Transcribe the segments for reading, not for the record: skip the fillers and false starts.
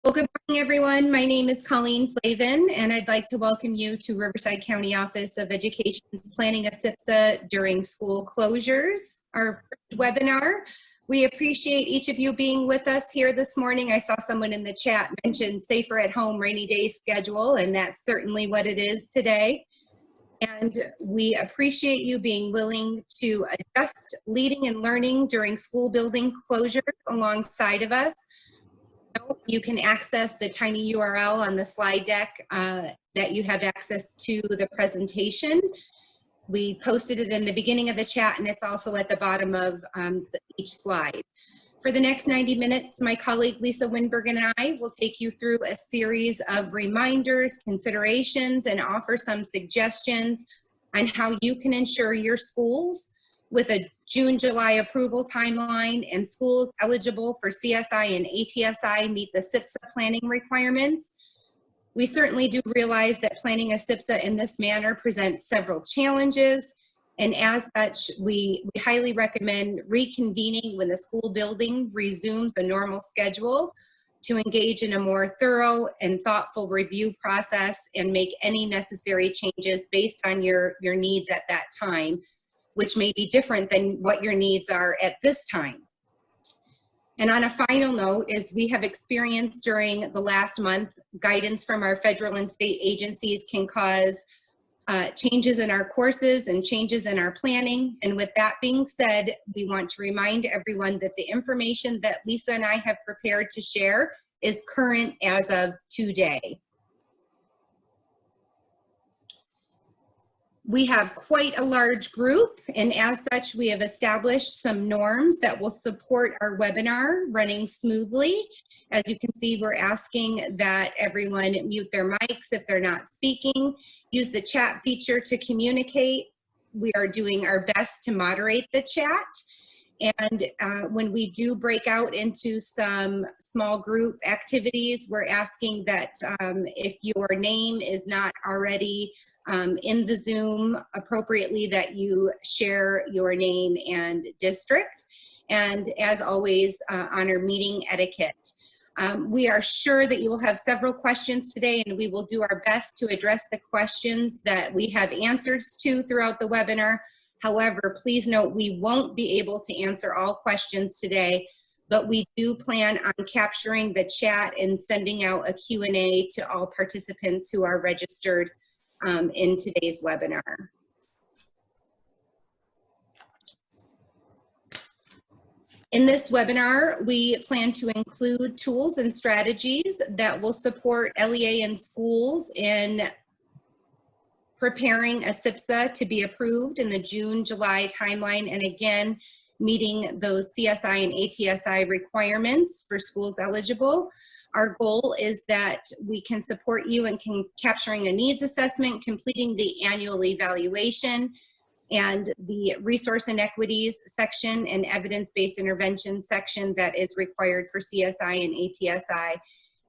Well, good morning, everyone. My name is Colleen Flavin, and I'd like to welcome you to Riverside County Office of Education's Planning a SPSA During School Closures, our first webinar. We appreciate each of you being with us here this morning. I saw someone in the chat mention safer at home rainy day schedule, and that's certainly what it is today. And we appreciate you being willing to adjust leading and learning during school building closures alongside of us. You can access the tiny URL on the slide deck that you have access to the presentation. We posted it in the beginning of the chat, and it's also at the bottom of each slide. For the next 90 minutes, my colleague Lisa Winberg and I will take you through a series of reminders, considerations, and offer some suggestions on how you can ensure your schools with a June-July approval timeline and schools eligible for CSI and ATSI meet the SPSA planning requirements. We certainly do realize that planning a SPSA in this manner presents several challenges, and as such, we highly recommend reconvening when the school building resumes a normal schedule to engage in a more thorough and thoughtful review process and make any necessary changes based on your needs at that time, which may be different than what your needs are at this time. And on a final note, as we have experienced during the last month, guidance from our federal and state agencies can cause changes in our courses and changes in our planning. And with that being said, we want to remind everyone that the information that Lisa and I have prepared to share is current as of today. We have quite a large group, and as such, we have established some norms that will support our webinar running smoothly. As you can see, we're asking that everyone mute their mics if they're not speaking, use the chat feature to communicate. We are doing our best to moderate the chat. And when we do break out into some small group activities, we're asking that if your name is not already in the Zoom appropriately, that you share your name and district. And as always, honor meeting etiquette. We are sure that you will have several questions today, and we will do our best to address the questions that we have answers to throughout the webinar. However, please note we won't be able to answer all questions today, but we do plan on capturing the chat and sending out a Q&A to all participants who are registered in today's webinar. In this webinar, we plan to include tools and strategies that will support LEA and schools in preparing a SPSA to be approved in the June-July timeline, and again, meeting those CSI and ATSI requirements for schools eligible. Our goal is that we can support you in capturing a needs assessment, completing the annual evaluation, and the resource inequities section and evidence-based intervention section that is required for CSI and ATSI,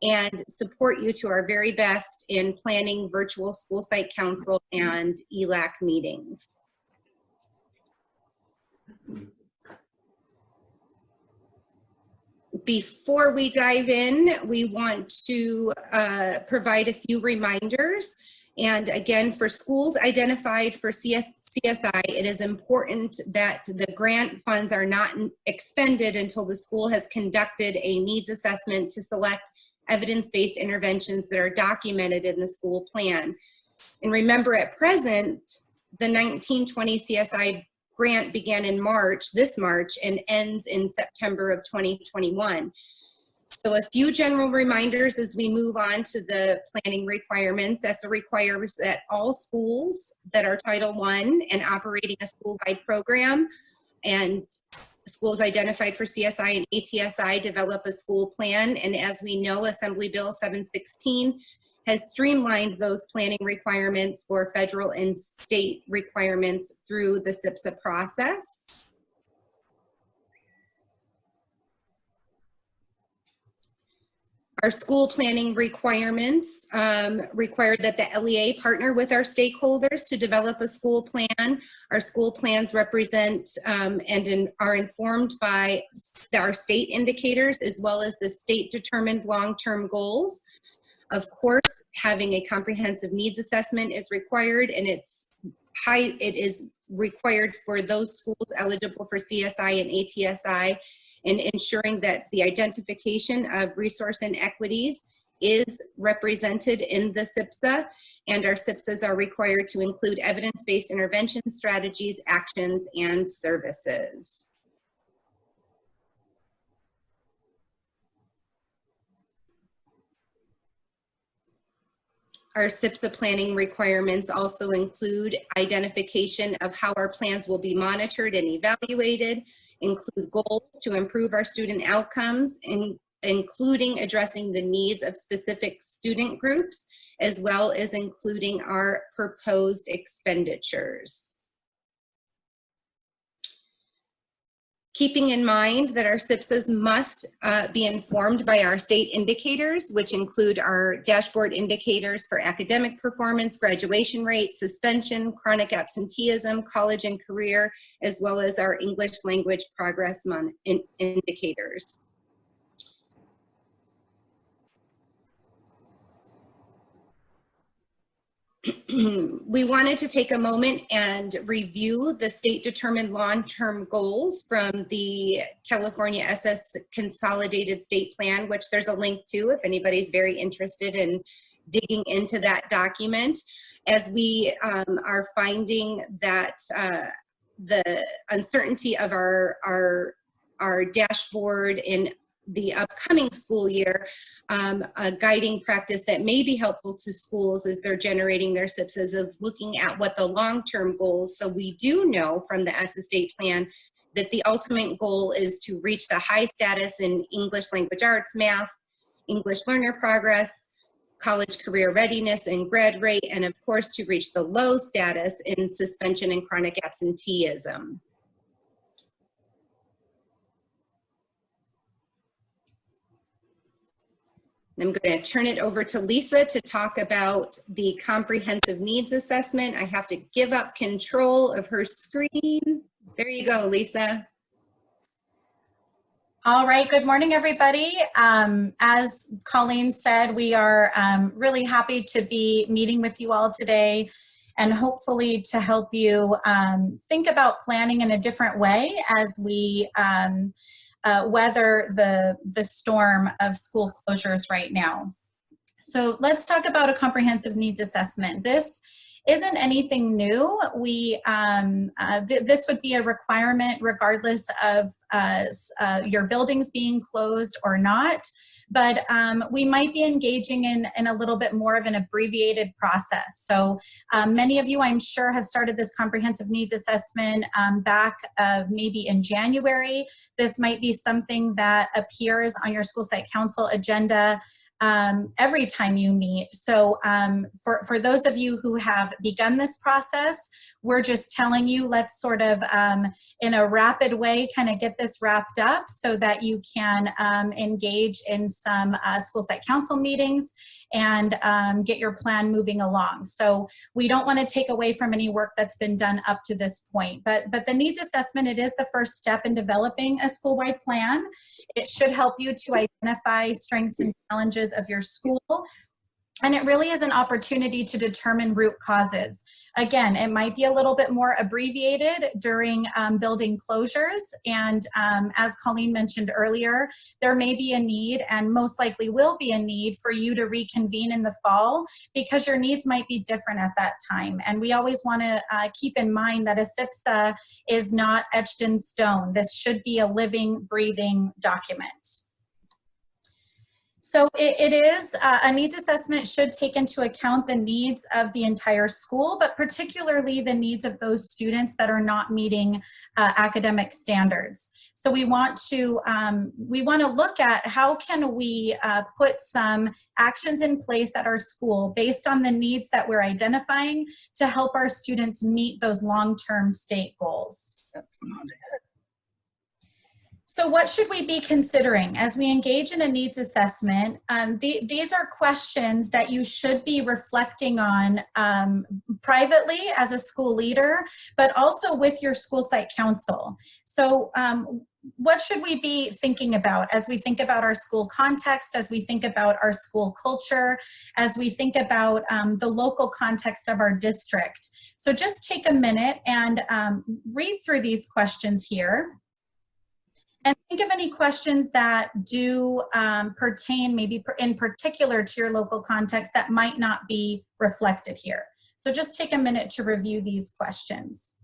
and support you to our very best in planning virtual school site council and ELAC meetings. Before we dive in, we want to provide a few reminders. And again, for schools identified for CSI, it is important that the grant funds are not expended until the school has conducted a needs assessment to select evidence-based interventions that are documented in the school plan. And remember, at present, the 1920 CSI grant began in this March, and ends in September of 2021. So a few general reminders as we move on to the planning requirements. ESSA requires that all schools that are Title I and operating a school-wide program, and schools identified for CSI and ATSI develop a school plan. And as we know, Assembly Bill 716 has streamlined those planning requirements for federal and state requirements through the SPSA process. Our school planning requirements require that the LEA partner with our stakeholders to develop a school plan. Our school plans represent and are informed by our state indicators as well as the state determined long-term goals. Of course, having a comprehensive needs assessment is required, and it is required for those schools eligible for CSI and ATSI, and ensuring that the identification of resource inequities is represented in the SPSA, and our SPSAs are required to include evidence-based intervention strategies, actions, and services. Our SPSA planning requirements also include identification of how our plans will be monitored and evaluated, include goals to improve our student outcomes, including addressing the needs of specific student groups, as well as including our proposed expenditures. Keeping in mind that our SPSAs must be informed by our state indicators, which include our dashboard indicators for academic performance, graduation rate, suspension, chronic absenteeism, college and career, as well as our English language progress indicators. We wanted to take a moment and review the state determined long-term goals from the California SS Consolidated State Plan, which there's a link to if anybody's very interested in digging into that document. As we are finding that the uncertainty of our dashboard in the upcoming school year, a guiding practice that may be helpful to schools as they're generating their SPSAs is looking at what the long-term goals. So we do know from the SS State Plan that the ultimate goal is to reach the high status in English language arts, math, English learner progress, college career readiness and grad rate, and of course to reach the low status in suspension and chronic absenteeism. I'm going to turn it over to Lisa to talk about the comprehensive needs assessment. I have to give up control of her screen. There you go, Lisa. All right, good morning, everybody. As Colleen said, we are really happy to be meeting with you all today and hopefully to help you think about planning in a different way as we weather the storm of school closures right now. So let's talk about a comprehensive needs assessment. This isn't anything new. This would be a requirement regardless of your buildings being closed or not, but we might be engaging in a little bit more of an abbreviated process. So many of you, I'm sure, have started this comprehensive needs assessment back maybe in January. This might be something that appears on your school site council agenda every time you meet. So for those of you who have begun this process, we're just telling you, let's sort of in a rapid way kind of get this wrapped up so that you can engage in some school site council meetings and get your plan moving along. So we don't want to take away from any work that's been done up to this point, but the needs assessment, it is the first step in developing a school-wide plan. It should help you to identify strengths and challenges of your school. And it really is an opportunity to determine root causes. Again, it might be a little bit more abbreviated during building closures. And as Colleen mentioned earlier, there may be a need and most likely will be a need for you to reconvene in the fall because your needs might be different at that time. And we always want to keep in mind that a SPSA is not etched in stone. This should be a living, breathing document. So it is, a needs assessment should take into account the needs of the entire school, but particularly the needs of those students that are not meeting academic standards. So we want to look at how can we put some actions in place at our school based on the needs that we're identifying to help our students meet those long-term state goals. So what should we be considering as we engage in a needs assessment? These are questions that you should be reflecting on privately as a school leader, but also with your school site council. So what should we be thinking about as we think about our school context, as we think about our school culture, as we think about the local context of our district? So just take a minute and read through these questions here. And think of any questions that do pertain maybe in particular to your local context that might not be reflected here. So just take a minute to review these questions.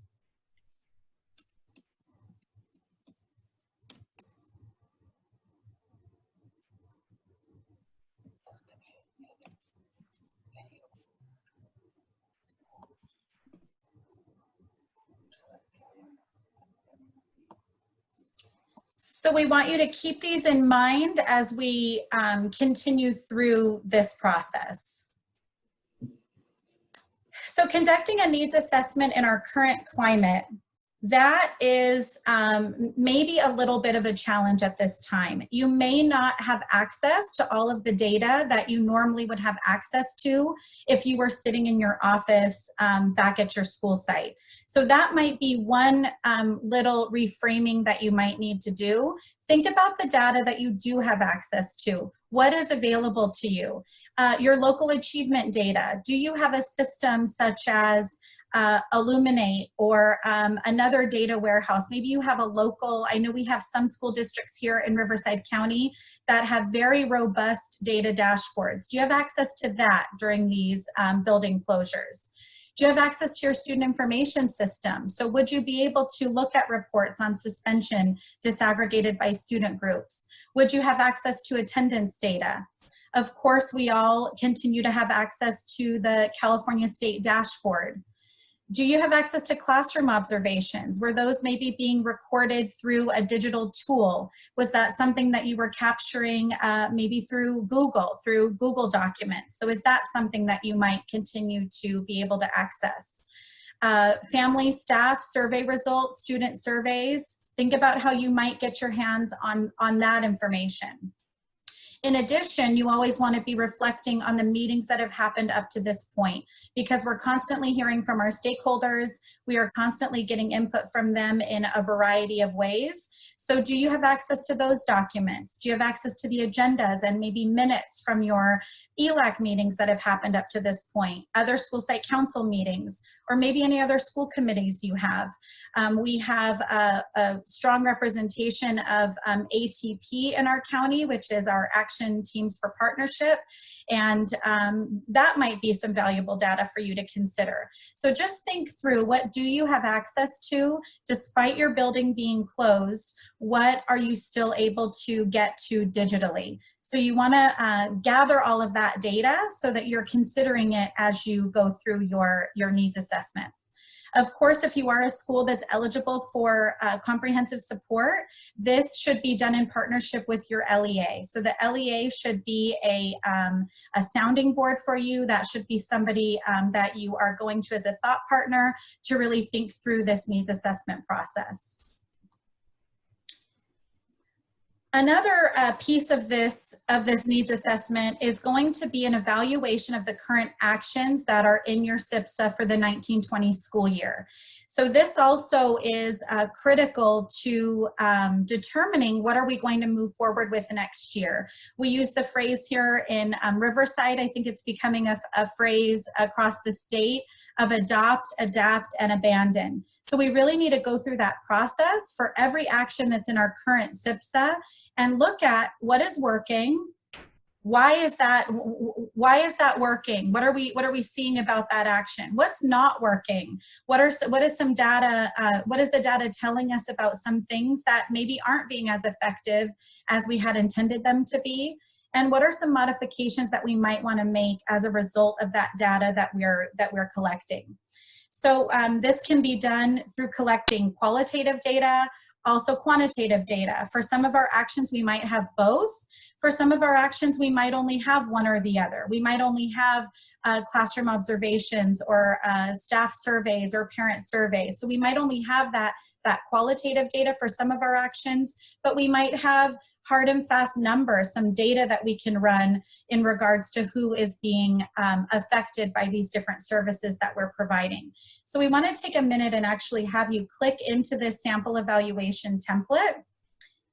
So we want you to keep these in mind as we continue through this process. So conducting a needs assessment in our current climate, that is maybe a little bit of a challenge at this time. You may not have access to all of the data that you normally would have access to if you were sitting in your office back at your school site. So that might be one little reframing that you might need to do. Think about the data that you do have access to. What is available to you? Your local achievement data. Do you have a system such as Illuminate or another data warehouse? Maybe you have a local, I know we have some school districts here in Riverside County that have very robust data dashboards. Do you have access to that during these building closures? Do you have access to your student information system? So would you be able to look at reports on suspension disaggregated by student groups? Would you have access to attendance data? Of course, we all continue to have access to the California State dashboard. Do you have access to classroom observations? Were those maybe being recorded through a digital tool? Was that something that you were capturing maybe through Google Documents? So is that something that you might continue to be able to access? Family, staff, survey results, student surveys. Think about how you might get your hands on that information. In addition, you always want to be reflecting on the meetings that have happened up to this point, because we're constantly hearing from our stakeholders. We are constantly getting input from them in a variety of ways. So do you have access to those documents? Do you have access to the agendas and maybe minutes from your ELAC meetings that have happened up to this point, other school site council meetings, or maybe any other school committees you have? We have a strong representation of ATP in our county, which is our Action Teams for Partnership, and that might be some valuable data for you to consider. So just think through, what do you have access to despite your building being closed? What are you still able to get to digitally? So you want to gather all of that data so that you're considering it as you go through your needs assessment. Of course, if you are a school that's eligible for comprehensive support, this should be done in partnership with your LEA. So the LEA should be a sounding board for you. That should be somebody that you are going to as a thought partner to really think through this needs assessment process. Another piece of this needs assessment is going to be an evaluation of the current actions that are in your SPSA for the 1920 school year. So this also is critical to determining what are we going to move forward with next year. We use the phrase here in Riverside, I think it's becoming a phrase across the state, of adopt, adapt, and abandon. So we really need to go through that process for every action that's in our current SPSA and look at what is working. Why is that working? What are we seeing about that action? What's not working? What is some data, what is the data telling us about some things that maybe aren't being as effective as we had intended them to be? And what are some modifications that we might want to make as a result of that data that we're collecting? So this can be done through collecting qualitative data, also quantitative data. For some of our actions, we might have both. For some of our actions, we might only have one or the other. We might only have classroom observations or staff surveys or parent surveys. So we might only have that that qualitative data for some of our actions, but we might have hard and fast numbers, some data that we can run in regards to who is being affected by these different services that we're providing. So we want to take a minute and actually have you click into this sample evaluation template.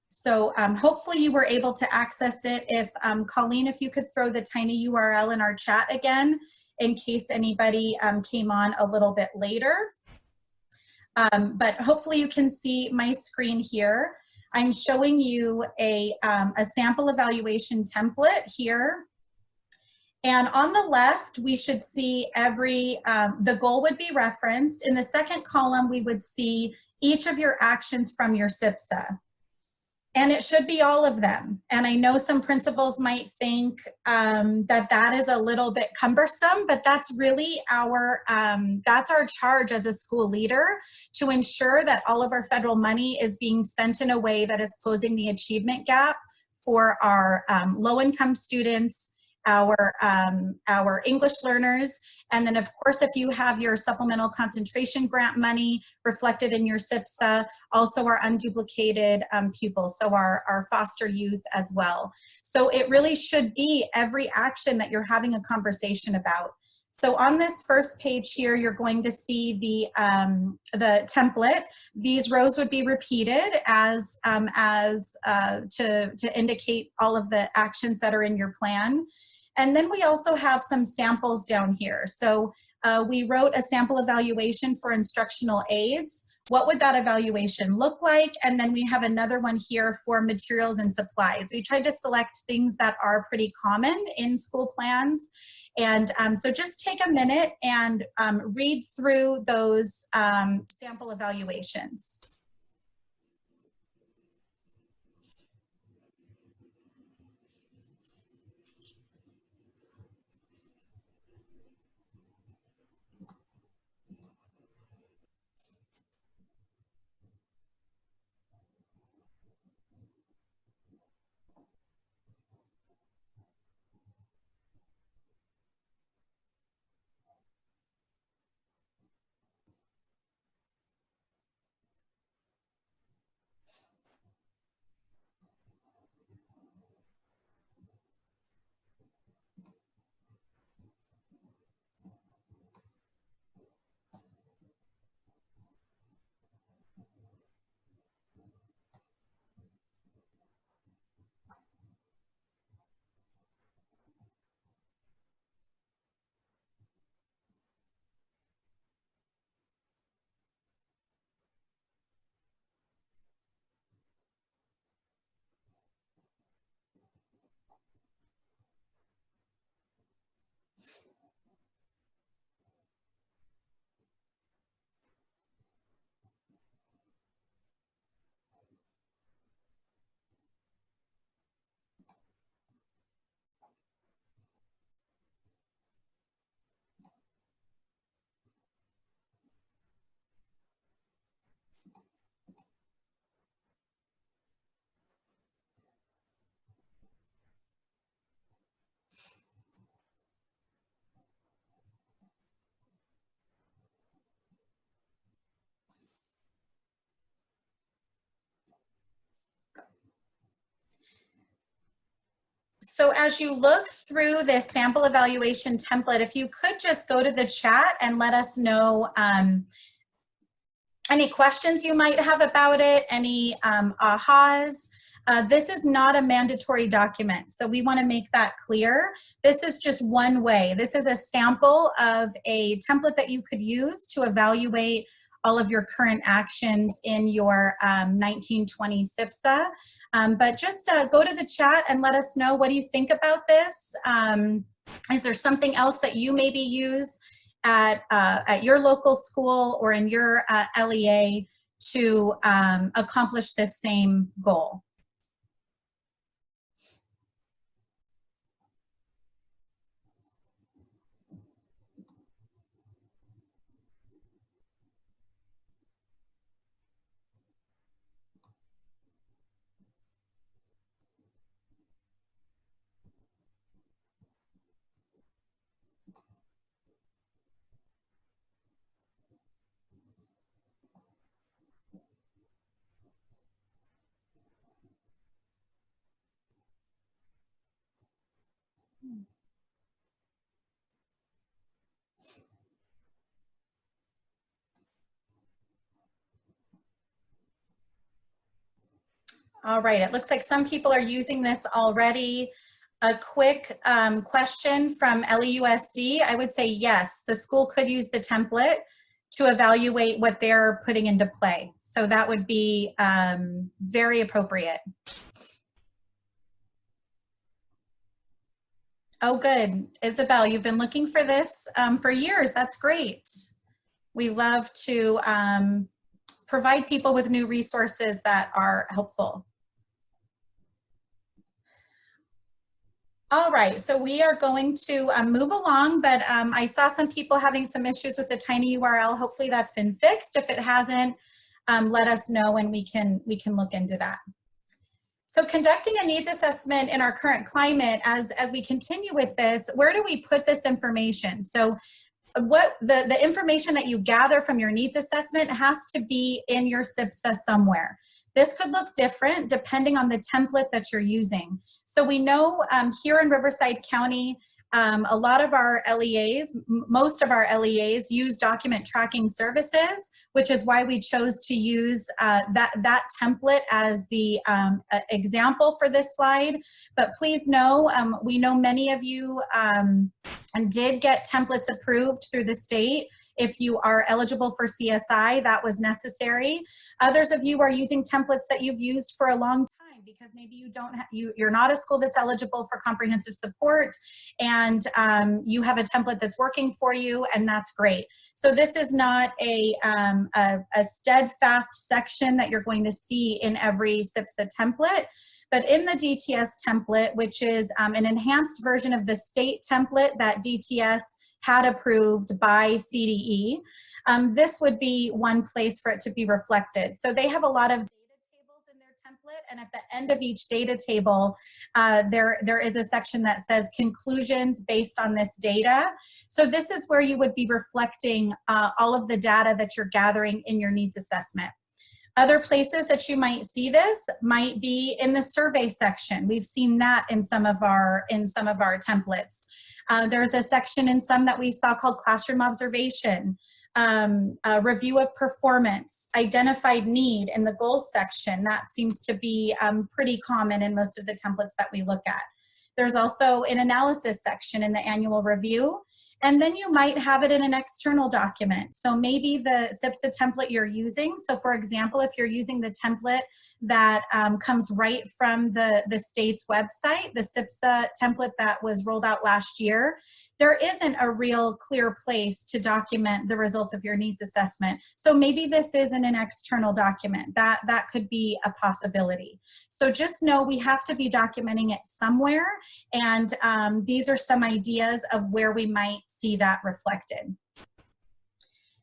So hopefully you were able to access it. If Colleen, if you could throw the tiny URL in our chat again, in case anybody came on a little bit later. But hopefully you can see my screen here. I'm showing you a sample evaluation template here. And on the left, we should see the goal would be referenced. In the second column, we would see each of your actions from your SPSA. And it should be all of them. And I know some principals might think that is a little bit cumbersome, but that's really that's our charge as a school leader, to ensure that all of our federal money is being spent in a way that is closing the achievement gap for our low-income students, our English learners, and then of course if you have your supplemental concentration grant money reflected in your SPSA, also our unduplicated pupils, so our foster youth as well. So it really should be every action that you're having a conversation about. So on this first page here, you're going to see the template. These rows would be repeated as to indicate all of the actions that are in your plan. And then we also have some samples down here. So we wrote a sample evaluation for instructional aids. What would that evaluation look like? And then we have another one here for materials and supplies. We tried to select things that are pretty common in school plans. And so just take a minute and read through those sample evaluations. So as you look through this sample evaluation template, if you could just go to the chat and let us know any questions you might have about it, any ahas. This is not a mandatory document, so we want to make that clear. This is just one way. This is a sample of a template that you could use to evaluate all of your current actions in your 1920 SPSA. But just go to the chat and let us know, what do you think about this? Is there something else that you maybe use at your local school or in your LEA to accomplish this same goal? All right, it looks like some people are using this already. A quick question from LEUSD. I would say yes, the school could use the template to evaluate what they're putting into play. So that would be very appropriate. Oh, good. Isabel, you've been looking for this for years. That's great. We love to provide people with new resources that are helpful. All right, so we are going to move along, but I saw some people having some issues with the tiny URL. Hopefully that's been fixed. If it hasn't, let us know and we can look into that. So conducting a needs assessment in our current climate, as we continue with this, where do we put this information? So what the information that you gather from your needs assessment has to be in your SPSA somewhere. This could look different depending on the template that you're using. So we know here in Riverside County, a lot of our LEAs, most of our LEAs use document tracking services, which is why we chose to use that template as the example for this slide. But please know, we know many of you did get templates approved through the state. If you are eligible for CSI, that was necessary. Others of you are using templates that you've used for a long time because maybe you don't you're not a school that's eligible for comprehensive support, and you have a template that's working for you, and that's great. So this is not a steadfast section that you're going to see in every SPSA template. But in the DTS template, which is an enhanced version of the state template that DTS had approved by CDE, this would be one place for it to be reflected. So they have a lot of data tables in their template, and at the end of each data table, there is a section that says conclusions based on this data. So this is where you would be reflecting all of the data that you're gathering in your needs assessment. Other places that you might see this might be in the survey section. We've seen that in some of our templates. There's a section in some that we saw called classroom observation, a review of performance, identified need in the goals section. That seems to be pretty common in most of the templates that we look at. There's also an analysis section in the annual review, and then you might have it in an external document. So maybe the SPSA template you're using, so for example, if you're using the template that comes right from the state's website, the SPSA template that was rolled out last year, there isn't a real clear place to document the results of your needs assessment. So maybe this isn't an external document. That could be a possibility. So just know we have to be documenting it somewhere, and these are some ideas of where we might see that reflected.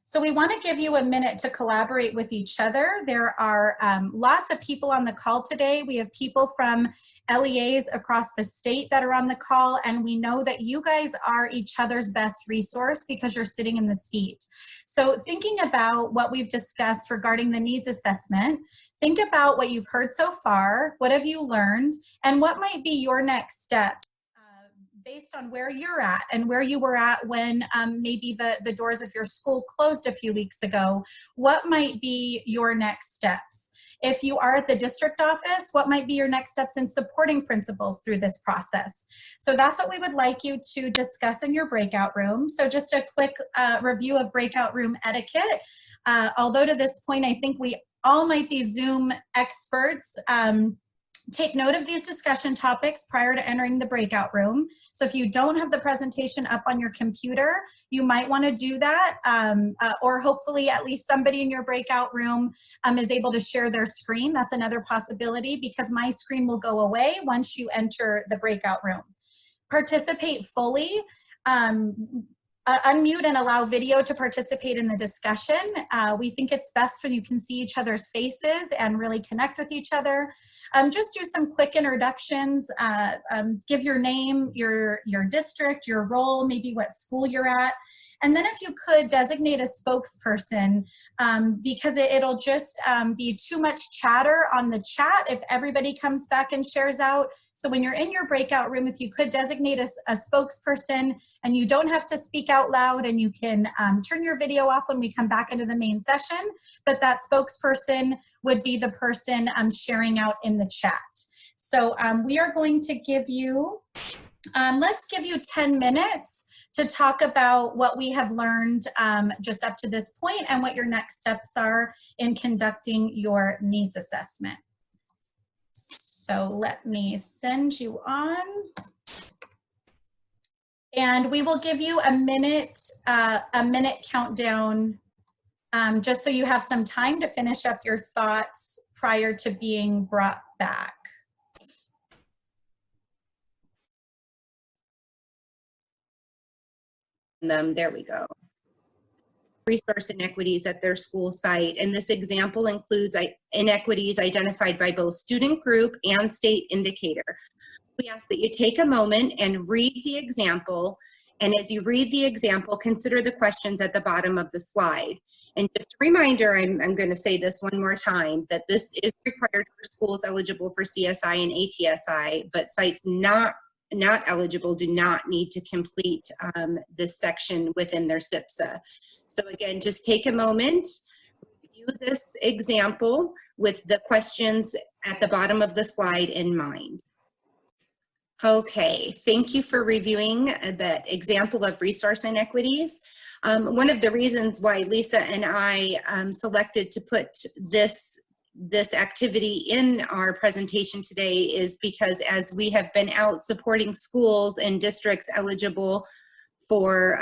So we want to give you a minute to collaborate with each other. There are lots of people on the call today. We have people from LEAs across the state that are on the call, and we know that you guys are each other's best resource because you're sitting in the seat. So thinking about what we've discussed regarding the needs assessment, think about what you've heard so far, what have you learned, and what might be your next steps based on where you're at and where you were at when maybe the doors of your school closed a few weeks ago. What might be your next steps? If you are at the district office, what might be your next steps in supporting principals through this process? So that's what we would like you to discuss in your breakout room. So just a quick review of breakout room etiquette. Although to this point, I think we all might be Zoom experts, take note of these discussion topics prior to entering the breakout room. So if you don't have the presentation up on your computer, you might want to do that, or hopefully at least somebody in your breakout room is able to share their screen. That's another possibility because my screen will go away once you enter the breakout room. Participate fully. unmute and allow video to participate in the discussion. We think it's best when you can see each other's faces and really connect with each other. Just do some quick introductions. Give your name, your district, your role, maybe what school you're at. And then if you could designate a spokesperson, because it'll just be too much chatter on the chat if everybody comes back and shares out. So when you're in your breakout room, if you could designate a spokesperson, and you don't have to speak out loud, and you can turn your video off when we come back into the main session, but that spokesperson would be the person sharing out in the chat. So we are going to give you, let's give you 10 minutes to talk about what we have learned just up to this point and what your next steps are in conducting your needs assessment. So let me send you on. And we will give you a minute countdown just so you have some time to finish up your thoughts prior to being brought back. There we go. Resource inequities at their school site, and this example includes inequities identified by both student group and state indicator. We ask that you take a moment and read the example, and as you read the example, consider the questions at the bottom of the slide. And just a reminder, I'm going to say this one more time, that this is required for schools eligible for CSI and ATSI, but sites not eligible do not need to complete this section within their SPSA. So again, just take a moment, review this example with the questions at the bottom of the slide in mind. Okay, thank you for reviewing that example of resource inequities. One of the reasons why Lisa and I selected to put this activity in our presentation today is because as we have been out supporting schools and districts eligible for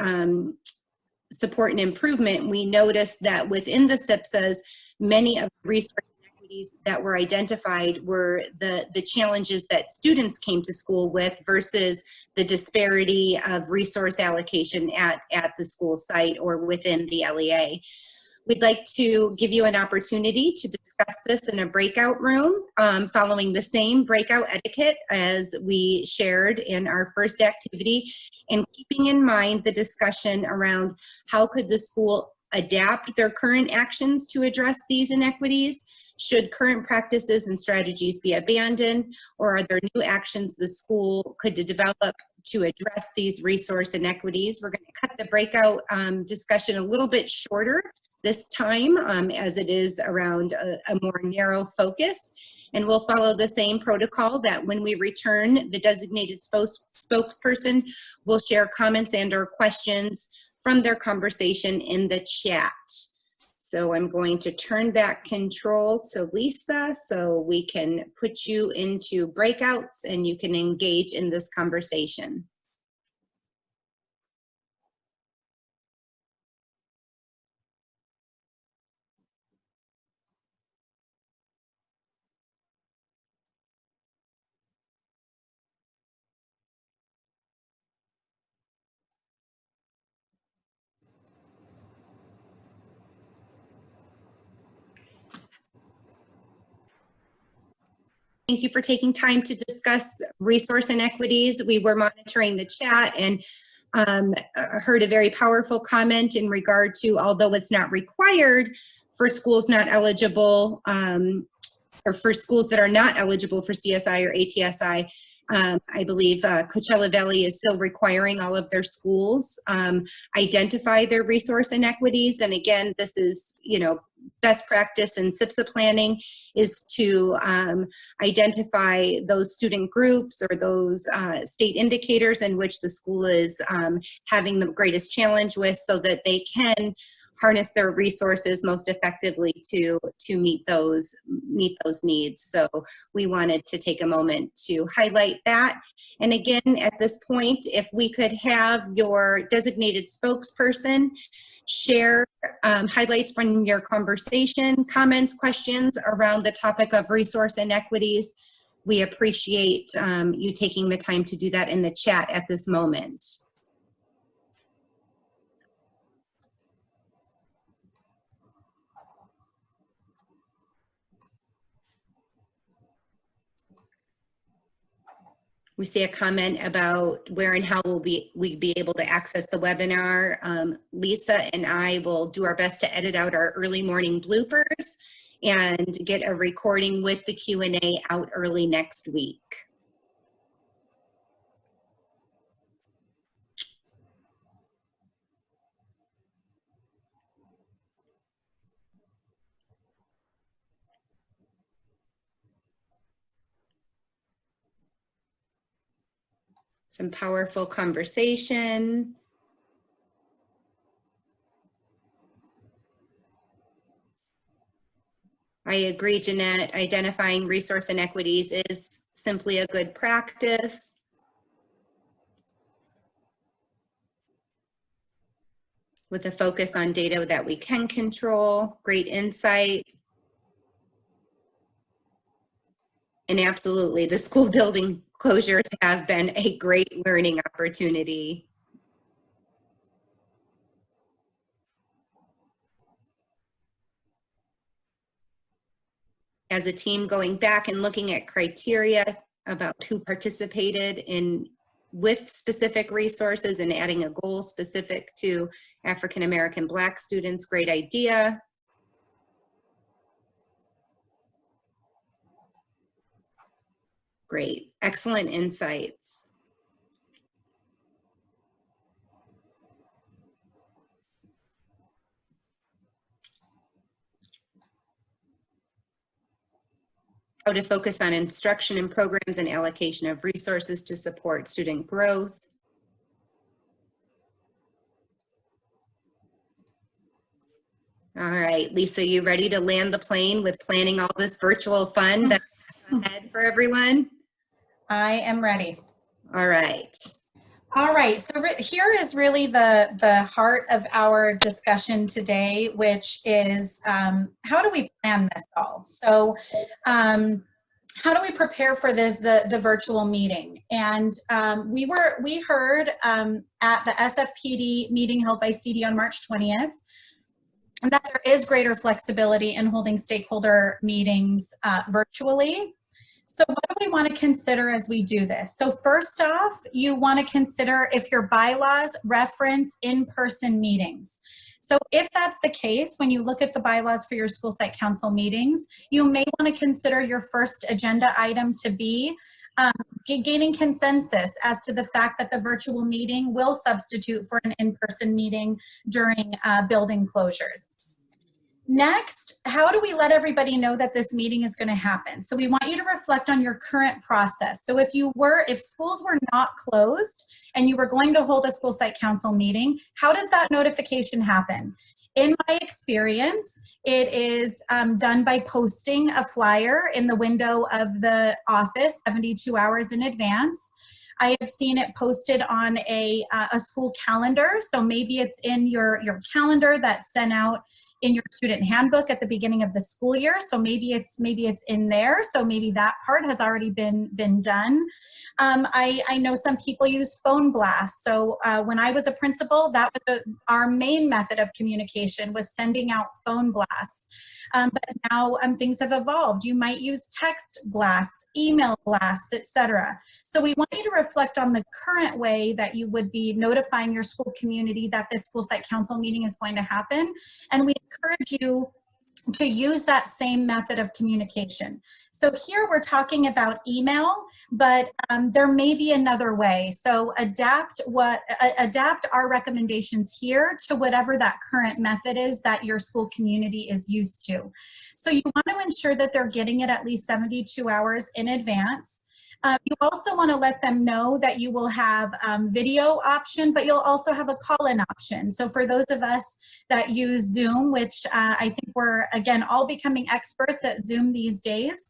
support and improvement, we noticed that within the SPSAs, many of the resource inequities that were identified were the challenges that students came to school with versus the disparity of resource allocation at the school site or within the LEA. We'd like to give you an opportunity to discuss this in a breakout room following the same breakout etiquette as we shared in our first activity, and keeping in mind the discussion around how could the school adapt their current actions to address these inequities. Should current practices and strategies be abandoned, or are there new actions the school could develop to address these resource inequities? We're going to cut the breakout discussion a little bit shorter this time as it is around a more narrow focus, and we'll follow the same protocol that when we return, the designated spokesperson will share comments and or questions from their conversation in the chat. So I'm going to turn back control to Lisa so we can put you into breakouts and you can engage in this conversation. Thank you for taking time to discuss resource inequities. We were monitoring the chat and heard a very powerful comment in regard to, although it's not required for schools not eligible, or for schools that are not eligible for CSI or ATSI, I believe Coachella Valley is still requiring all of their schools identify their resource inequities. And again, this is, best practice in SPSA planning is to identify those student groups or those state indicators in which the school is having the greatest challenge with, so that they can harness their resources most effectively to meet those needs. So we wanted to take a moment to highlight that. And again, at this point, if we could have your designated spokesperson share highlights from your conversation, comments, questions around the topic of resource inequities. We appreciate you taking the time to do that in the chat at this moment. We see a comment about where and how we be able to access the webinar. Lisa and I will do our best to edit out our early morning bloopers and get a recording with the Q&A out early next week. Some powerful conversation. I agree, Jeanette. Identifying resource inequities is simply a good practice. With a focus on data that we can control, great insight. And absolutely, the school building closures have been a great learning opportunity. As a team, going back and looking at criteria about who participated with specific resources and adding a goal specific to African American Black students, great idea. Great, excellent insights. How to focus on instruction and programs and allocation of resources to support student growth. All right, Lisa, you ready to land the plane with planning all this virtual fun that's ahead for everyone? I am ready. All right. All right, so here is really the heart of our discussion today, which is how do we plan this all? So how do we prepare for the virtual meeting? And we heard at the SFPD meeting held by CD on March 20th, that there is greater flexibility in holding stakeholder meetings virtually. So what do we want to consider as we do this? So first off, you want to consider if your bylaws reference in-person meetings. So if that's the case, when you look at the bylaws for your school site council meetings, you may want to consider your first agenda item to be gaining consensus as to the fact that the virtual meeting will substitute for an in-person meeting during building closures. Next, how do we let everybody know that this meeting is going to happen? So we want you to reflect on your current process. So if schools were not closed and you were going to hold a school site council meeting, how does that notification happen? In my experience, it is done by posting a flyer in the window of the office 72 hours in advance. I have seen it posted on a school calendar. So maybe it's in your calendar that's sent out in your student handbook at the beginning of the school year. So maybe it's in there. So maybe that part has already been done. I know some people use phone blasts. So when I was a principal, that was our main method of communication, was sending out phone blasts. But now things have evolved. You might use text blasts, email blasts, etc. So we want you to reflect on the current way that you would be notifying your school community that this school site council meeting is going to happen. And we encourage you to use that same method of communication. So here we're talking about email, but there may be another way. So adapt our recommendations here to whatever that current method is that your school community is used to. So you want to ensure that they're getting it at least 72 hours in advance. You also want to let them know that you will have video option, but you'll also have a call-in option. So for those of us that use Zoom, which I think we're, again, all becoming experts at Zoom these days,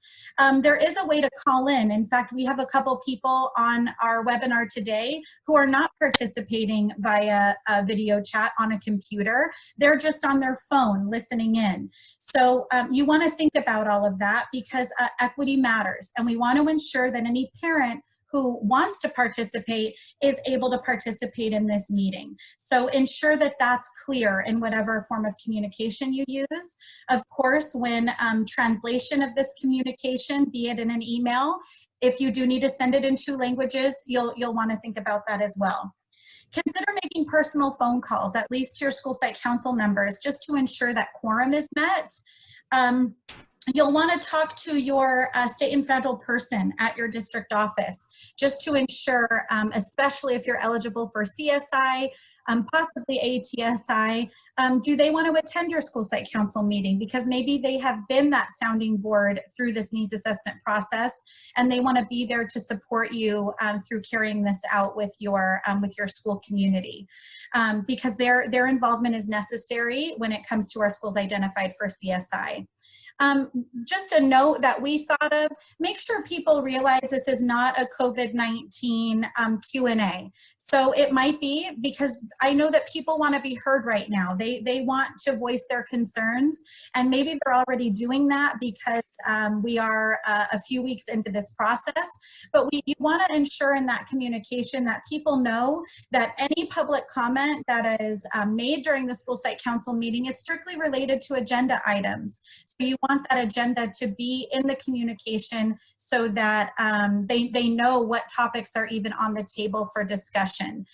there is a way to call in. In fact, we have a couple people on our webinar today who are not participating via a video chat on a computer. They're just on their phone listening in. So you want to think about all of that, because equity matters, and we want to ensure that any parent who wants to participate is able to participate in this meeting. So ensure that that's clear in whatever form of communication you use. Of course, when translation of this communication, be it in an email, if you do need to send it in 2 languages, you'll want to think about that as well. Consider making personal phone calls, at least to your school site council members, just to ensure that quorum is met. You'll want to talk to your state and federal person at your district office, just to ensure, especially if you're eligible for CSI, possibly ATSI, do they want to attend your school site council meeting? Because maybe they have been that sounding board through this needs assessment process, and they want to be there to support you through carrying this out with your school community, because their involvement is necessary when it comes to our schools identified for CSI. Just a note that we thought of, make sure people realize this is not a COVID-19 Q&A. So it might be, because I know that people want to be heard right now. They want to voice their concerns, and maybe they're already doing that because we are a few weeks into this process. But you want to ensure in that communication that people know that any public comment that is made during the school site council meeting is strictly related to agenda items. So you want that agenda to be in the communication so that they know what topics are even on the table for discussion.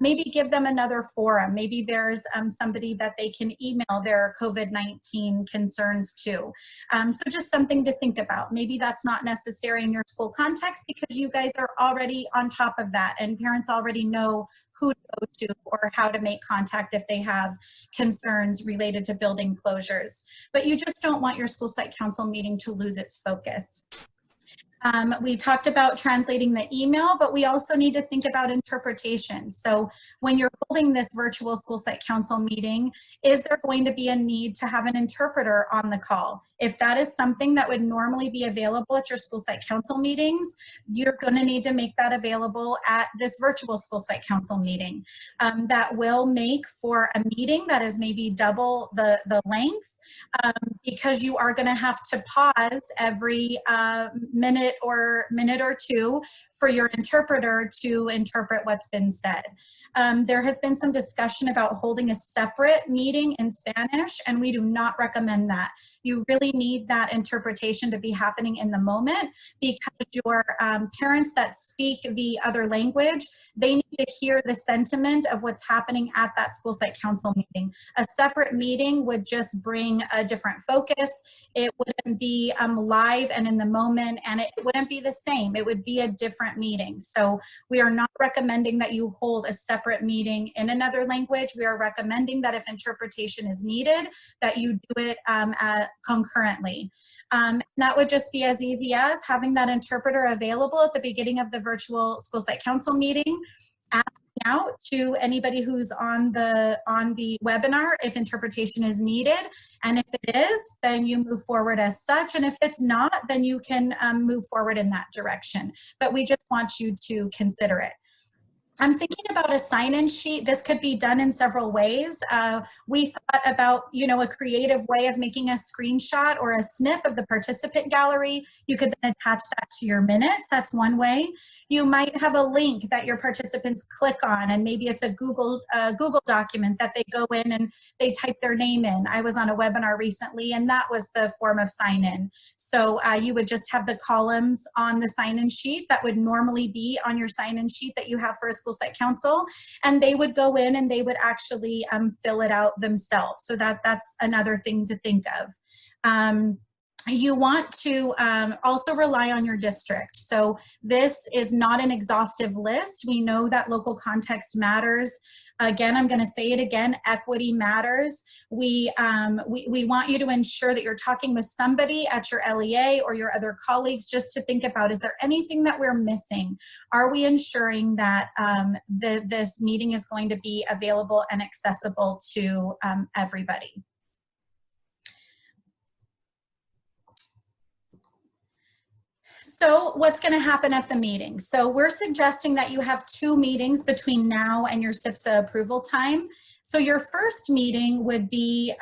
Maybe give them another forum. Maybe there's somebody that they can email their COVID-19 concerns to. So just something to think about. Maybe that's not necessary in your school context because you guys are already on top of that and parents already know who to go to or how to make contact if they have concerns related to building closures. But you just don't want your school site council meeting to lose its focus. We talked about translating the email, but we also need to think about interpretation. So when you're holding this virtual school site council meeting, is there going to be a need to have an interpreter on the call? If that is something that would normally be available at your school site council meetings, you're going to need to make that available at this virtual school site council meeting. That will make for a meeting that is maybe double the length, because you are going to have to pause every minute or two for your interpreter to interpret what's been said. There has been some discussion about holding a separate meeting in Spanish, and we do not recommend that. You really need that interpretation to be happening in the moment, because your parents that speak the other language, they need to hear the sentiment of what's happening at that school site council meeting. A separate meeting would just bring a different focus. It wouldn't be live and in the moment, and it wouldn't be the same. It would be a different meeting. So we are not recommending that you hold a separate meeting in another language. We are recommending that if interpretation is needed, that you do it concurrently. That would just be as easy as having that interpreter available at the beginning of the virtual school site council meeting, asking out to anybody who's on the webinar if interpretation is needed, and if it is, then you move forward as such, and if it's not, then you can move forward in that direction. But we just want you to consider it. I'm thinking about a sign-in sheet. This could be done in several ways. We thought about, a creative way of making a screenshot or a snip of the participant gallery. You could then attach that to your minutes. That's one way. You might have a link that your participants click on, and maybe it's a Google document that they go in and they type their name in. I was on a webinar recently, and that was the form of sign-in. So you would just have the columns on the sign-in sheet that would normally be on your sign-in sheet that you have for a school site council, and they would go in and they would actually fill it out themselves. So that's another thing to think of. You want to also rely on your district. So this is not an exhaustive list. We know that local context matters. Again, I'm going to say it again, equity matters. We want you to ensure that you're talking with somebody at your LEA or your other colleagues just to think about, is there anything that we're missing? Are we ensuring that this meeting is going to be available and accessible to everybody? So what's going to happen at the meeting? So we're suggesting that you have 2 meetings between now and your SPSA approval time. So your first meeting would be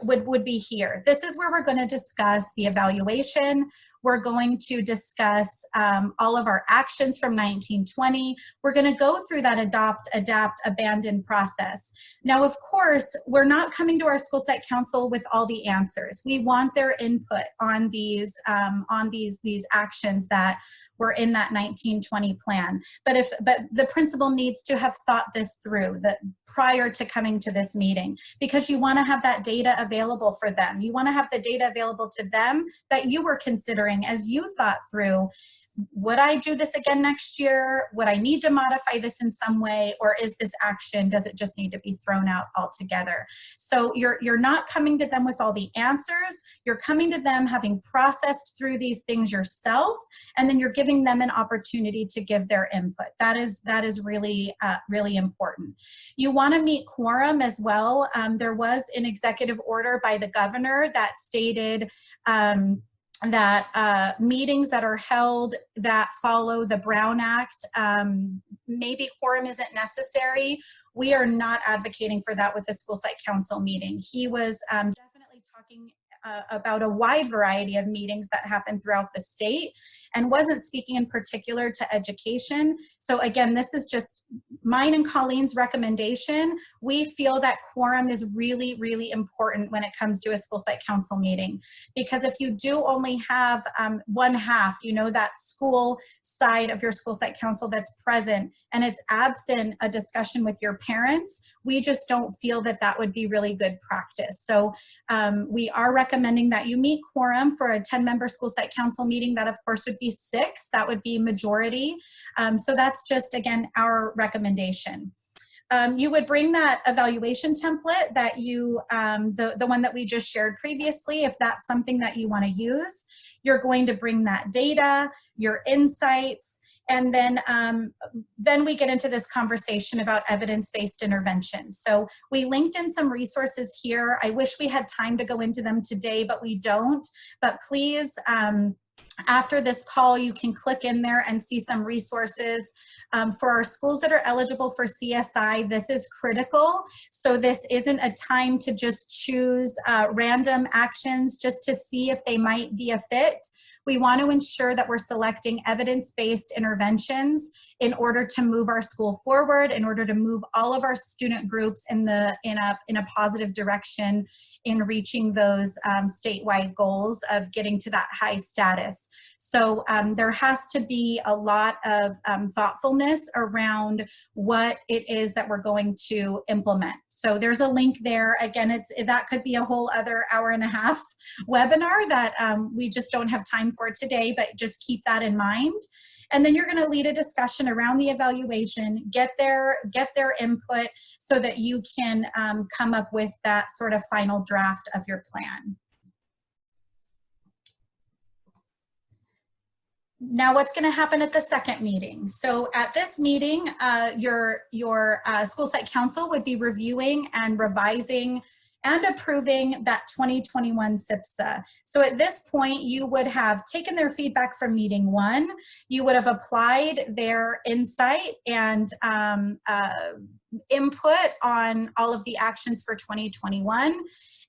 would be here. This is where we're going to discuss the evaluation. We're going to discuss all of our actions from 1920. We're going to go through that adopt, adapt, abandon process. Now, of course, we're not coming to our school site council with all the answers. We want their input on these actions that were in that 1920 plan. But the principal needs to have thought this through prior to coming to this meeting, because you want to have that data available for them. You want to have the data available to them that you were considering as you thought through, would I do this again next year? Would I need to modify this in some way? Or is this action, does it just need to be thrown out altogether? So you're not coming to them with all the answers. You're coming to them having processed through these things yourself, and then you're giving them an opportunity to give their input. That is really, really important. You want to meet quorum as well. There was an executive order by the governor that stated that meetings that are held that follow the Brown Act, maybe quorum isn't necessary. We are not advocating for that with the school site council meeting. He was definitely talking about a wide variety of meetings that happen throughout the state and wasn't speaking in particular to education. So again, this is just mine and Colleen's recommendation. We feel that quorum is really, really important when it comes to a school site council meeting, because if you do only have one half, that school side of your school site council that's present and it's absent a discussion with your parents, we just don't feel that that would be really good practice. So we are recommending that you meet quorum for a 10-member school site council meeting. That of course would be 6, that would be majority. So that's just, again, our recommendation. You would bring that evaluation template that you, the one that we just shared previously, if that's something that you want to use. You're going to bring that data, your insights, and then we get into this conversation about evidence-based interventions. So we linked in some resources here. I wish we had time to go into them today, but we don't. But please, after this call, you can click in there and see some resources. For our schools that are eligible for CSI, this is critical. So this isn't a time to just choose random actions just to see if they might be a fit. We want to ensure that we're selecting evidence-based interventions in order to move our school forward, in order to move all of our student groups in a positive direction in reaching those statewide goals of getting to that high status. So there has to be a lot of thoughtfulness around what it is that we're going to implement. So there's a link there. Again, that could be a whole other hour-and-a-half webinar that we just don't have time for today, but just keep that in mind. And then you're going to lead a discussion around the evaluation, get their input so that you can come up with that sort of final draft of your plan. Now, what's going to happen at the second meeting? So at this meeting, your school site council would be reviewing and revising and approving that 2021 SPSA. So at this point, you would have taken their feedback from meeting 1, you would have applied their insight and input on all of the actions for 2021,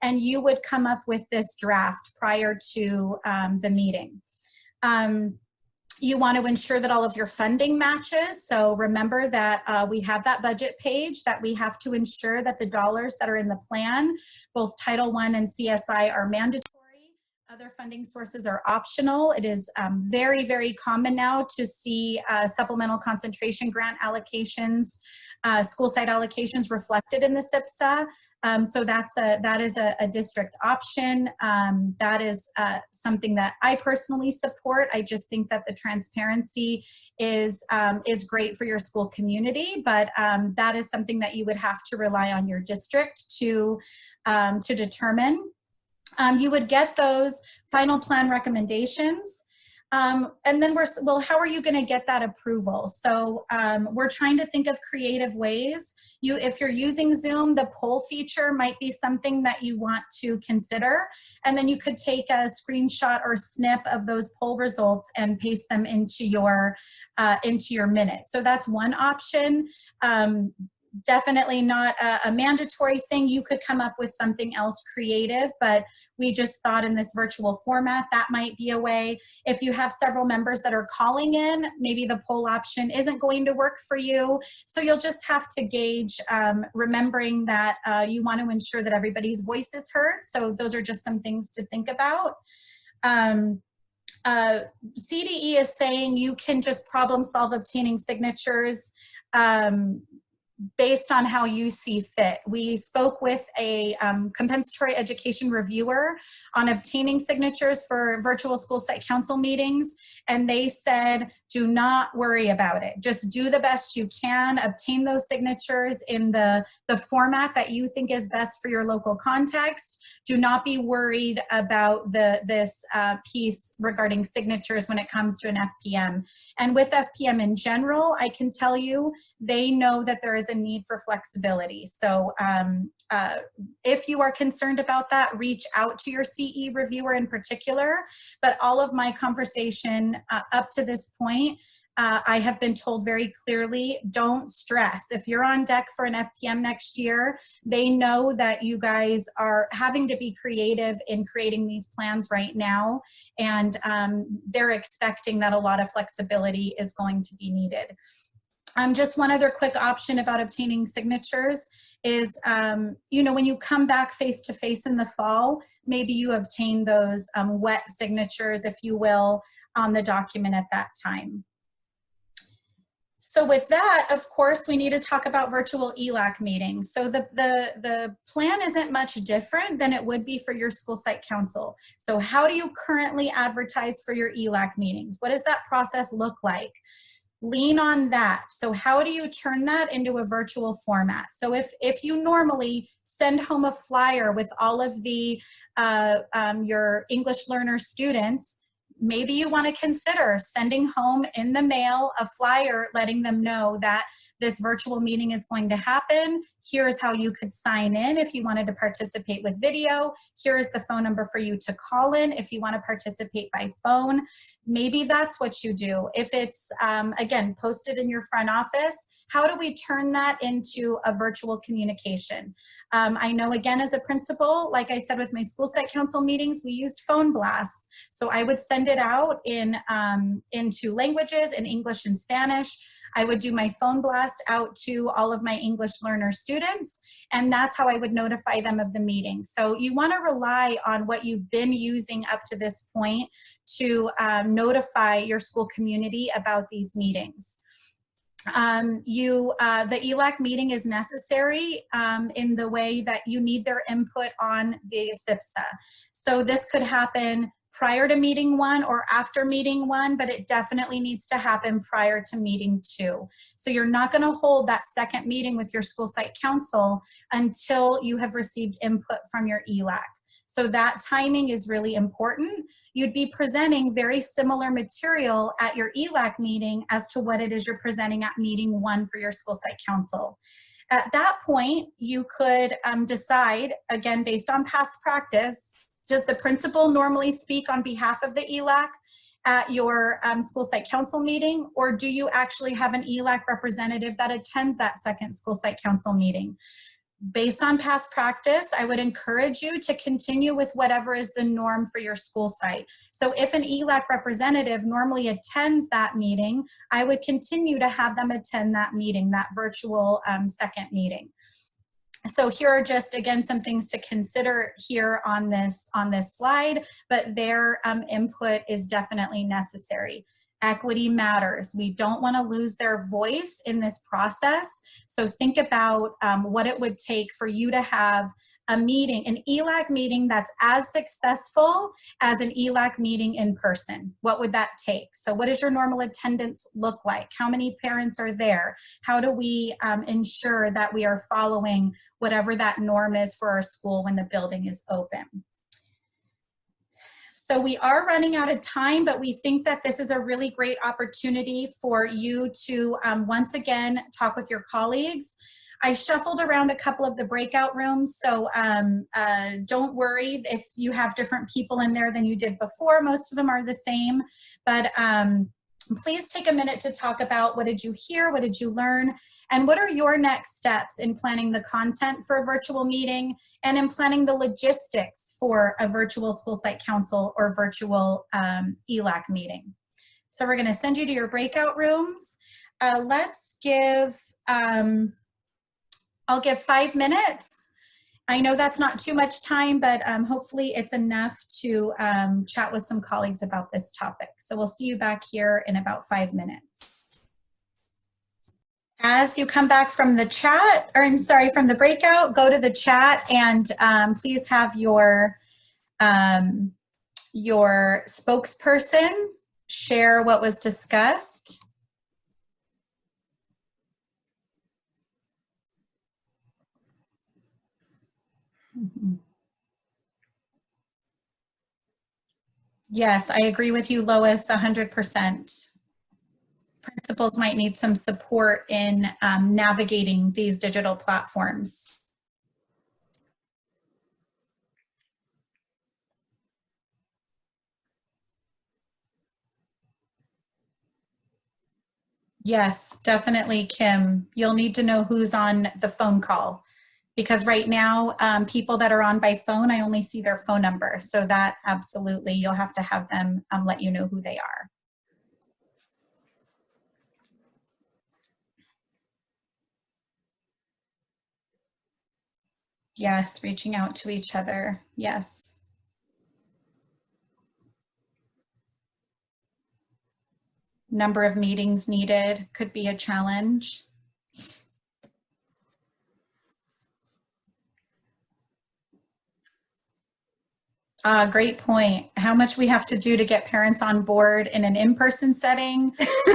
and you would come up with this draft prior to the meeting. You want to ensure that all of your funding matches. So remember that we have that budget page that we have to ensure that the dollars that are in the plan, both Title I and CSI, are mandatory. Other funding sources are optional. It is very, very common now to see supplemental concentration grant allocations, school site allocations reflected in the SPSA. So that is a district option. That is something that I personally support. I just think that the transparency is great for your school community, but that is something that you would have to rely on your district to determine. You would get those final plan recommendations. And then how are you going to get that approval? So we're trying to think of creative ways. If you're using Zoom, the poll feature might be something that you want to consider. And then you could take a screenshot or snip of those poll results and paste them into your minutes. So that's one option. definitely not a mandatory thing. You could come up with something else creative, but we just thought in this virtual format that might be a way. If you have several members that are calling in, maybe the poll option isn't going to work for you. So you'll just have to gauge, remembering that you want to ensure that everybody's voice is heard. So those are just some things to think about. CDE is saying you can just problem solve obtaining signatures based on how you see fit. We spoke with a compensatory education reviewer on obtaining signatures for virtual school site council meetings, and they said, do not worry about it. Just do the best you can, obtain those signatures in the format that you think is best for your local context. Do not be worried about this piece regarding signatures when it comes to an FPM. And with FPM in general, I can tell you, they know that there is a need for flexibility. So if you are concerned about that, reach out to your CE reviewer in particular. But all of my conversation up to this point, I have been told very clearly, don't stress. If you're on deck for an FPM next year, they know that you guys are having to be creative in creating these plans right now. And they're expecting that a lot of flexibility is going to be needed. Just one other quick option about obtaining signatures is, you know, when you come back face to face in the fall, maybe you obtain those wet signatures, if you will, on the document at that time. So with that, of course, we need to talk about virtual ELAC meetings. So the plan isn't much different than it would be for your school site council. So how do you currently advertise for your ELAC meetings? What does that process look like? Lean on that. So how do you turn that into a virtual format? So if you normally send home a flyer with all of the your English learner students, maybe you want to consider sending home in the mail a flyer letting them know that this virtual meeting is going to happen. Here's how you could sign in if you wanted to participate with video. Here's the phone number for you to call in if you want to participate by phone. Maybe that's what you do. If it's, again, posted in your front office, how do we turn that into a virtual communication? I know, again, as a principal, like I said with my school site council meetings, we used phone blasts. So I would send it out in two languages, in English and Spanish. I would do my phone blast out to all of my English learner students, and that's how I would notify them of the meeting. So you want to rely on what you've been using up to this point to notify your school community about these meetings. The ELAC meeting is necessary in the way that you need their input on the SPSA. So this could happen prior to meeting 1 or after meeting 1, but it definitely needs to happen prior to meeting 2. So you're not going to hold that second meeting with your school site council until you have received input from your ELAC. So that timing is really important. You'd be presenting very similar material at your ELAC meeting as to what it is you're presenting at meeting 1 for your school site council. At that point, you could decide, again, based on past practice, does the principal normally speak on behalf of the ELAC at your school site council meeting, or do you actually have an ELAC representative that attends that second school site council meeting? Based on past practice, I would encourage you to continue with whatever is the norm for your school site. So if an ELAC representative normally attends that meeting, I would continue to have them attend that meeting, that virtual second meeting. So here are just, again, some things to consider here on this slide, but their input is definitely necessary. Equity matters. We don't want to lose their voice in this process. So think about what it would take for you to have a meeting, an ELAC meeting that's as successful as an ELAC meeting in person. What would that take? So what does your normal attendance look like? How many parents are there? How do we ensure that we are following whatever that norm is for our school when the building is open? So we are running out of time, but we think that this is a really great opportunity for you to once again talk with your colleagues. I shuffled around a couple of the breakout rooms, so don't worry if you have different people in there than you did before. Most of them are the same, but please take a minute to talk about what did you hear, what did you learn, and what are your next steps in planning the content for a virtual meeting and in planning the logistics for a virtual school site council or virtual ELAC meeting. So we're going to send you to your breakout rooms. Let's give, I'll give 5 minutes. I know that's not too much time, but hopefully it's enough to chat with some colleagues about this topic. So we'll see you back here in about 5 minutes. As you come back from the chat, or I'm sorry, from the breakout, go to the chat and please have your spokesperson share what was discussed. Yes, I agree with you, Lois, 100%. Principals might need some support in navigating these digital platforms. Yes, definitely, Kim. You'll need to know who's on the phone call, because right now, people that are on by phone, I only see their phone number. So that absolutely, you'll have to have them let you know who they are. Yes, reaching out to each other. Yes. Number of meetings needed could be a challenge. Great point. How much we have to do to get parents on board in an in-person setting,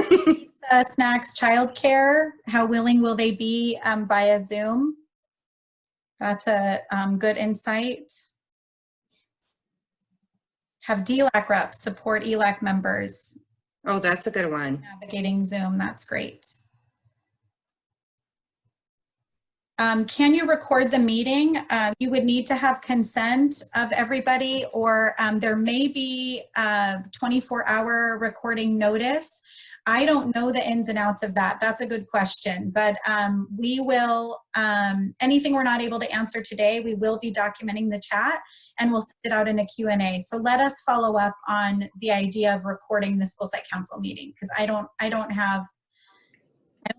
pizza, snacks, childcare. How willing will they be via Zoom? That's a good insight. Have DLAC reps support ELAC members. Oh, that's a good one. Navigating Zoom, that's great. Can you record the meeting? You would need to have consent of everybody, or there may be a 24-hour recording notice. I don't know the ins and outs of that. That's a good question, but we will, anything we're not able to answer today, we will be documenting the chat and we'll send it out in a Q&A. So let us follow up on the idea of recording the school site council meeting, because I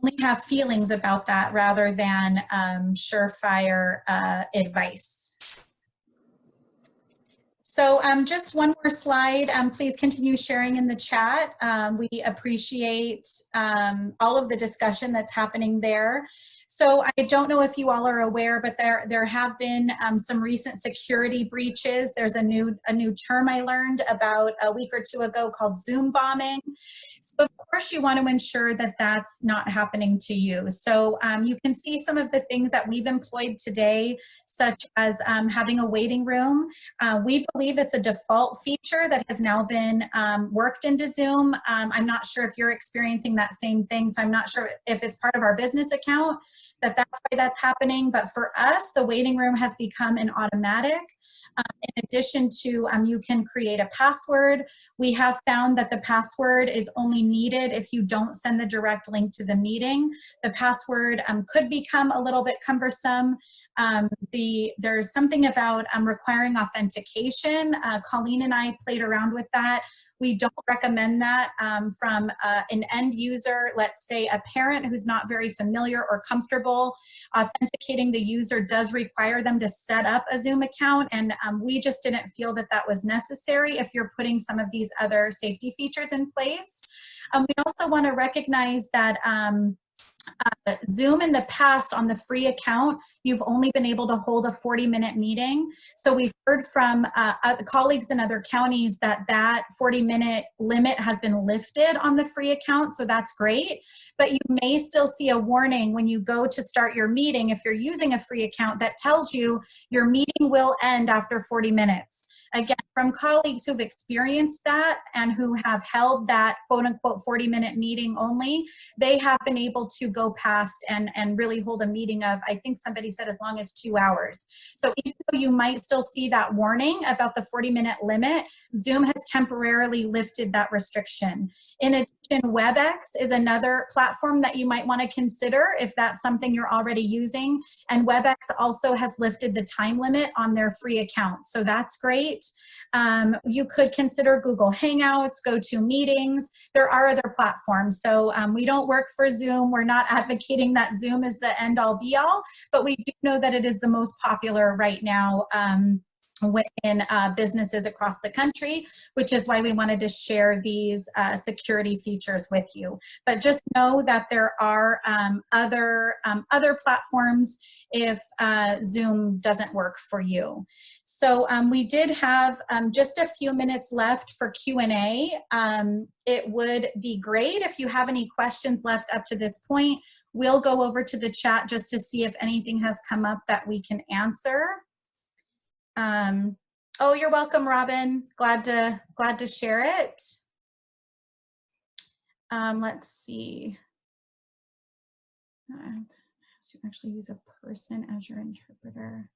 only have feelings about that rather than surefire advice. So just one more slide. Please continue sharing in the chat. We appreciate all of the discussion that's happening there. So I don't know if you all are aware, but there have been some recent security breaches. There's a new term I learned about a week or two ago called Zoom bombing. So of course you want to ensure that that's not happening to you. So you can see some of the things that we've employed today, such as having a waiting room. We believe it's a default feature that has now been worked into Zoom. I'm not sure if you're experiencing that same thing, so I'm not sure if it's part of our business account that's why that's happening. But for us, the waiting room has become an automatic. In addition to, you can create a password. We have found that the password is only needed if you don't send the direct link to the meeting. The password could become a little bit cumbersome. There's something about requiring authentication. Colleen and I played around with that. We don't recommend that from an end user, let's say a parent who's not very familiar or comfortable. Authenticating the user does require them to set up a Zoom account, and we just didn't feel that that was necessary if you're putting some of these other safety features in place. We also want to recognize that Zoom in the past on the free account, you've only been able to hold a 40-minute meeting. So we've heard from colleagues in other counties that 40-minute limit has been lifted on the free account, so that's great. But you may still see a warning when you go to start your meeting if you're using a free account that tells you your meeting will end after 40 minutes. again, from colleagues who've experienced that and who have held that quote unquote 40-minute meeting only, they have been able to go past and really hold a meeting of, I think somebody said as long as 2 hours. So even though you might still see that warning about the 40-minute limit, Zoom has temporarily lifted that restriction. In addition, WebEx is another platform that you might want to consider if that's something you're already using. And WebEx also has lifted the time limit on their free account. So that's great. You could consider Google Hangouts, GoToMeetings. There are other platforms. So we don't work for Zoom. We're not advocating that Zoom is the end all be all, but we do know that it is the most popular right now within businesses across the country, which is why we wanted to share these security features with you. But just know that there are other platforms if Zoom doesn't work for you. So we did have just a few minutes left for Q&A. It would be great if you have any questions left up to this point. We'll go over to the chat just to see if anything has come up that we can answer. Oh, you're welcome, Robin. Glad to share it. Let's see. To actually use a person as your interpreter.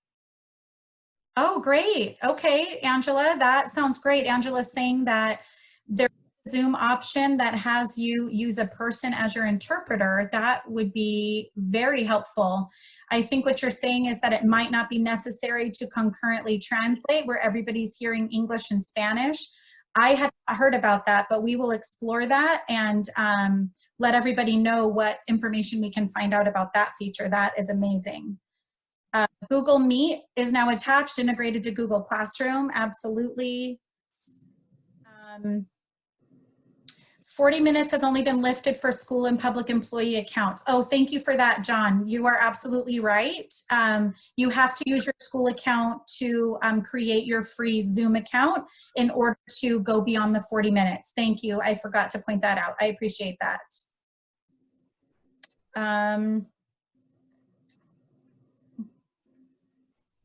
Oh, great. Okay, Angela, that sounds great. Angela's saying that there's a Zoom option that has you use a person as your interpreter. That would be very helpful. I think what you're saying is that it might not be necessary to concurrently translate where everybody's hearing English and Spanish. I had not heard about that, but we will explore that and let everybody know what information we can find out about that feature. That is amazing. Google Meet is now attached, integrated to Google Classroom. Absolutely. 40 minutes has only been lifted for school and public employee accounts. Oh, thank you for that, John. You are absolutely right. You have to use your school account to create your free Zoom account in order to go beyond the 40 minutes. Thank you. I forgot to point that out. I appreciate that.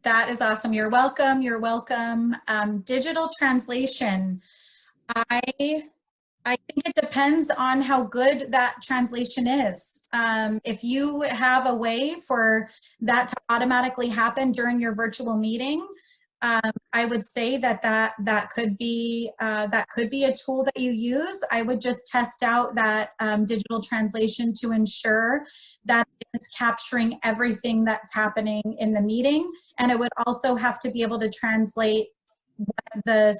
That is awesome. You're welcome. You're welcome. Digital translation. I think it depends on how good that translation is. If you have a way for that to automatically happen during your virtual meeting, I would say that could be a tool that you use. I would just test out that digital translation to ensure that it's capturing everything that's happening in the meeting, and it would also have to be able to translate what the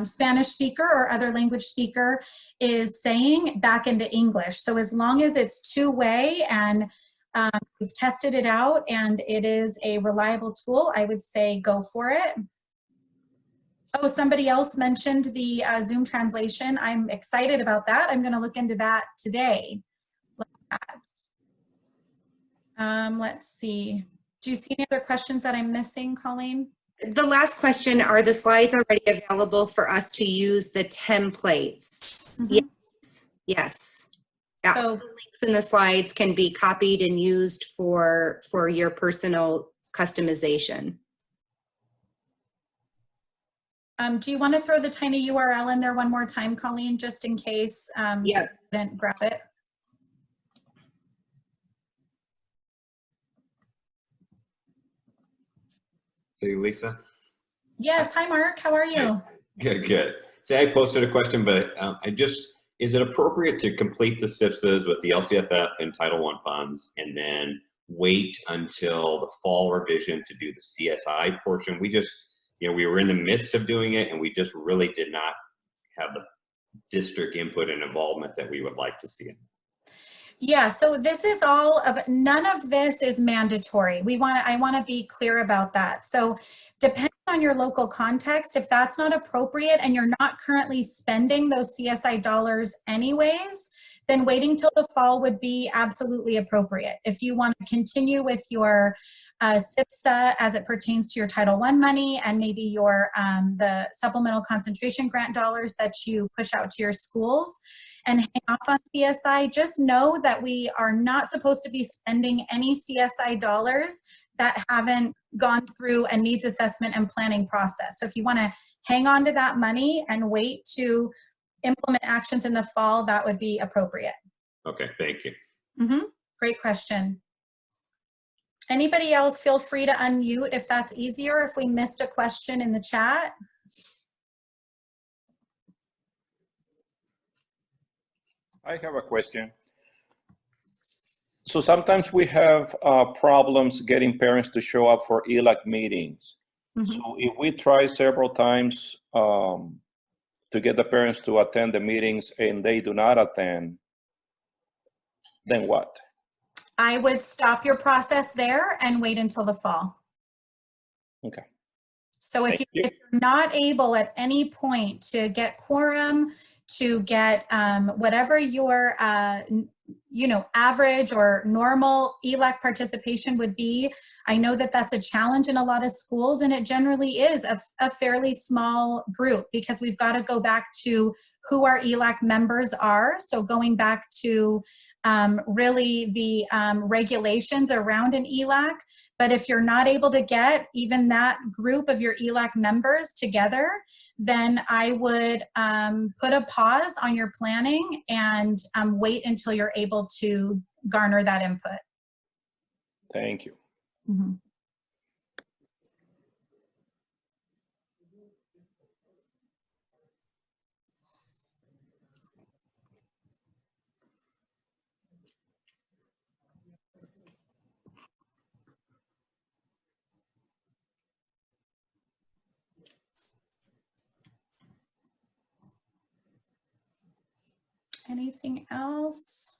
Spanish speaker or other language speaker is saying back into English. So as long as it's two-way and we've tested it out and it is a reliable tool, I would say go for it. Oh, somebody else mentioned the Zoom translation. I'm excited about that. I'm going to look into that today. Let's see. Do you see any other questions that I'm missing, Colleen? The last question, are the slides already available for us to use the templates? Mm-hmm. Yes. Yes. Yeah. So the links in the slides can be copied and used for your personal customization. Do you want to throw the tiny URL in there one more time, Colleen, just in case you didn't grab it? Hey, Lisa. Yes. Hi, Mark. How are you? Good, good. Say I posted a question, but is it appropriate to complete the SPSAs with the LCFF and Title I funds and then wait until the fall revision to do the CSI portion? We just, we were in the midst of doing it and we just really did not have the district input and involvement that we would like to see. Yeah, so this is all of, none of this is mandatory. I want to be clear about that. So depending on your local context, if that's not appropriate and you're not currently spending those CSI dollars anyways, then waiting till the fall would be absolutely appropriate. If you want to continue with your SPSA as it pertains to your Title I money and maybe your the supplemental concentration grant dollars that you push out to your schools, and hang off on CSI, just know that we are not supposed to be spending any CSI dollars that haven't gone through a needs assessment and planning process. So if you want to hang on to that money and wait to implement actions in the fall, that would be appropriate. Okay, thank you. Great question. Anybody else, feel free to unmute if that's easier, if we missed a question in the chat. I have a question. So sometimes we have problems getting parents to show up for ELAC meetings. So if we try several times to get the parents to attend the meetings and they do not attend, then what? I would stop your process there and wait until the fall. Okay. So if you're not able at any point to get quorum, to get whatever your average or normal ELAC participation would be, I know that that's a challenge in a lot of schools, and it generally is a fairly small group because we've got to go back to who our ELAC members are. So going back to really the regulations around an ELAC. But if you're not able to get even that group of your ELAC members together, then I would put a pause on your planning and wait until you're able to garner that input. Thank you. Anything else?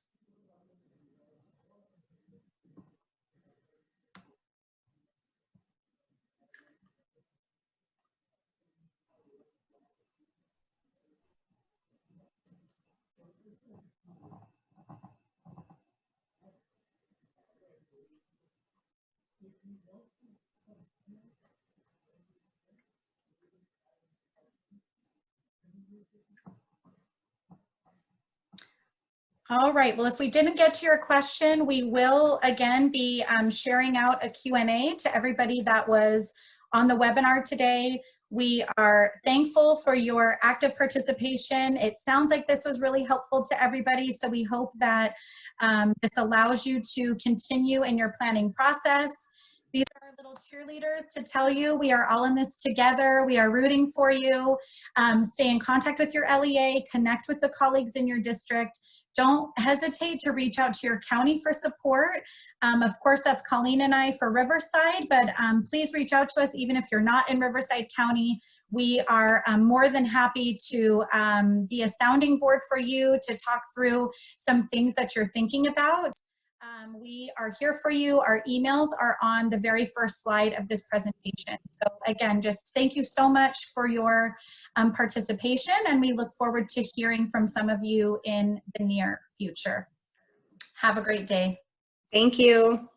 All right, well, if we didn't get to your question, we will again be sharing out a Q&A to everybody that was on the webinar today. We are thankful for your active participation. It sounds like this was really helpful to everybody, so we hope that this allows you to continue in your planning process. These are our little cheerleaders to tell you we are all in this together. We are rooting for you. Stay in contact with your LEA, connect with the colleagues in your district. Don't hesitate to reach out to your county for support. Of course, that's Colleen and I for Riverside, but please reach out to us even if you're not in Riverside County. We are more than happy to be a sounding board for you to talk through some things that you're thinking about. We are here for you. Our emails are on the very first slide of this presentation. So again, just thank you so much for your participation, and we look forward to hearing from some of you in the near future. Have a great day. Thank you.